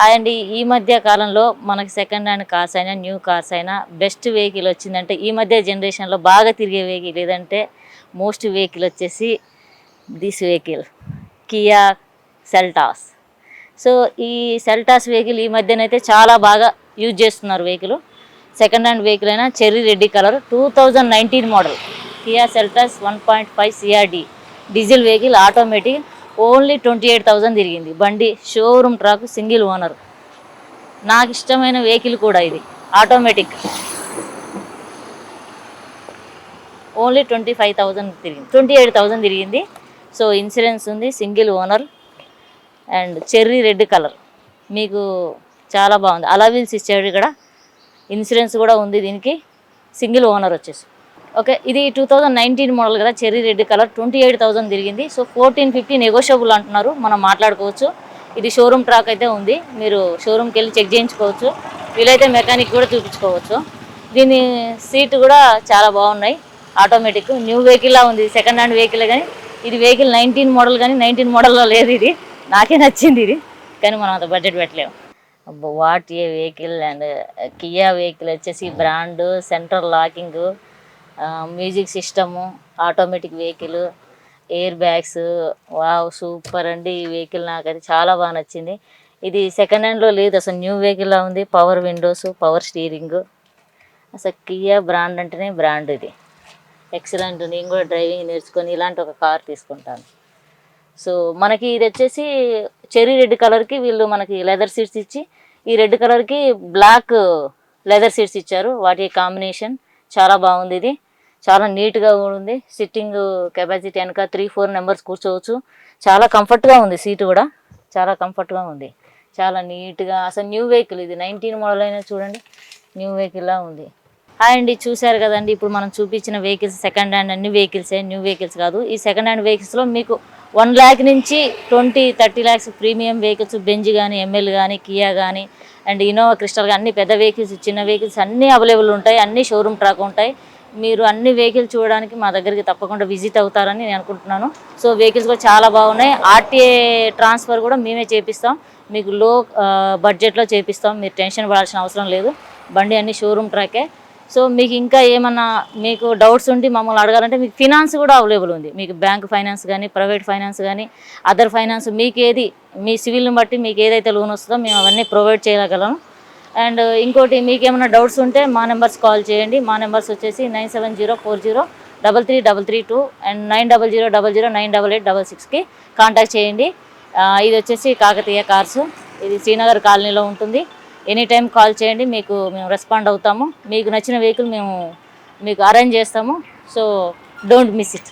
And ఈ మధ్య కాలంలో మనకి సెకండ్ హ్యాండ్ కార్స్ అయినా న్యూ కార్స్ అయినా బెస్ట్ వెహికల్ వచ్చిందంటే ఈ మధ్య జనరేషన్లో బాగా తిరిగే వెహికల్ ఏదంటే మోస్ట్ వెహికల్ వచ్చేసి this vehicle Kia Seltos. So ఈ సెల్టాస్ వెహికల్ ఈ మధ్యనైతే చాలా బాగా యూజ్ చేస్తున్నారు. వెహికల్ సెకండ్ హ్యాండ్ వెహికల్ అయినా cherry red colour 2019 model Kia Seltos 1.5 CRD diesel vehicle automatic only 28,000 తిరిగింది. బండి షోరూమ్ ట్రాక్ సింగిల్ ఓనర్. నాకు ఇష్టమైన వెహికల్ కూడా ఇది ఆటోమేటిక్. ఓన్లీ 25,000 తిరిగింది, 28,000 తిరిగింది. సో ఇన్సూరెన్స్ ఉంది, single owner and cherry red colour. మీకు చాలా బాగుంది. అలవీల్స్ ఇచ్చాడు ఇక్కడ, ఇన్సూరెన్స్ కూడా ఉంది దీనికి, సింగిల్ ఓనర్ వచ్చేసి. ఓకే, ఇది 2019 మోడల్ కదా, చెర్రీ రెడ్ కలర్ 28,000 తిరిగింది. సో 1450 నెగోషియబుల్ అంటున్నారు, మనం మాట్లాడుకోవచ్చు. ఇది షోరూమ్ ట్రాక్ అయితే ఉంది, మీరు షోరూమ్కి వెళ్ళి చెక్ చేయించుకోవచ్చు, వీలైతే మెకానిక్ కూడా చూపించుకోవచ్చు. దీని సీట్ కూడా చాలా బాగున్నాయి, ఆటోమేటిక్ న్యూ వెహికల్లా ఉంది. సెకండ్ హ్యాండ్ వెహికల్ కానీ ఇది వెహికల్ 19 మోడల్ కానీ 19 మోడల్లో లేదు. ఇది నాకే నచ్చింది ఇది, కానీ మనం అంత బడ్జెట్ పెట్టలేము. What a vehicle. And Kia vehicle వచ్చేసి brand, central locking, music system, automatic vehicle, air bags. Wow super అండి ఈ వెహికల్, నాకైతే చాలా బాగా నచ్చింది. ఇది సెకండ్ హ్యాండ్లో లేదు, అసలు న్యూ వెహికల్లా ఉంది. Power Windows, power steering. అసలు కియా బ్రాండ్ అంటేనే బ్రాండ్, ఇది ఎక్సలెంట్. నేను కూడా డ్రైవింగ్ నేర్చుకొని ఇలాంటి ఒక కార్ తీసుకుంటాను. సో మనకి ఇది వచ్చేసి చెర్రీ రెడ్ కలర్కి వీళ్ళు మనకి లెదర్ సీట్స్ ఇచ్చి, ఈ రెడ్ కలర్కి బ్లాక్ లెదర్ సీట్స్ ఇచ్చారు. వాటి కాంబినేషన్ చాలా బాగుంది. ఇది చాలా నీట్గా ఉంది. సిట్టింగ్ కెపాసిటీ వెనక 3-4 మెంబర్స్ కూర్చోవచ్చు. చాలా కంఫర్ట్గా ఉంది, సీటు కూడా చాలా కంఫర్ట్గా ఉంది, చాలా నీట్గా. అసలు న్యూ వెహికల్, ఇది 19 మోడల్ అయినా చూడండి న్యూ వెహికల్లా ఉంది. హాయ్ అండి, చూశారు కదండి ఇప్పుడు మనం చూపించిన వెహికల్స్ సెకండ్ హ్యాండ్ అన్ని వెహికల్సే, న్యూ వెహికల్స్ కాదు. ఈ సెకండ్ హ్యాండ్ వెహికల్స్లో మీకు 1 lakh నుంచి 20-30 lakhs ప్రీమియం వెహికల్స్, బెంజ్ కానీ, ఎంఎల్ కానీ, కియా కానీ అండ్ ఇన్నోవా క్రిస్టల్ కానీ, అన్ని పెద్ద వెహికల్స్, చిన్న వెహికల్స్ అన్నీ అవైలబుల్ ఉంటాయి. అన్నీ షోరూమ్ ట్రాక్ ఉంటాయి. మీరు అన్ని వెహికల్స్ చూడడానికి మా దగ్గరికి తప్పకుండా విజిట్ అవుతారని నేను అనుకుంటున్నాను. సో వెహికల్స్ కూడా చాలా బాగున్నాయి. ఆర్టీఏ ట్రాన్స్ఫర్ కూడా మేమే చేపిస్తాం, మీకు లో బడ్జెట్లో చేపిస్తాం. మీరు టెన్షన్ పడాల్సిన అవసరం లేదు, బండి అన్ని షోరూమ్ ట్రాకే. సో మీకు ఇంకా ఏమన్నా మీకు డౌట్స్ ఉండి మమ్మల్ని అడగాలంటే మీకు ఫినాన్స్ కూడా అవైలబుల్ ఉంది. మీకు బ్యాంక్ ఫైనాన్స్ కానీ, ప్రైవేట్ ఫైనాన్స్ కానీ, అదర్ ఫైనాన్స్, మీకు ఏది మీ సివిల్ని బట్టి మీకు ఏదైతే లోన్ వస్తుందో మేము అవన్నీ ప్రొవైడ్ చేయగలం. అండ్ ఇంకోటి, మీకు ఏమైనా డౌట్స్ ఉంటే మా నెంబర్స్ కాల్ చేయండి. మా నెంబర్స్ వచ్చేసి 9704033332 అండ్ 9000098866కి కాంటాక్ట్ చేయండి. ఇది వచ్చేసి కాకతీయ కార్స్, ఇది శ్రీనగర్ కాలనీలో ఉంటుంది. ఎనీ టైం కాల్ చేయండి, మేము రెస్పాండ్ అవుతాము. మీకు నచ్చిన వెహికల్ మేము మీకు అరేంజ్ చేస్తాము. So don't miss it.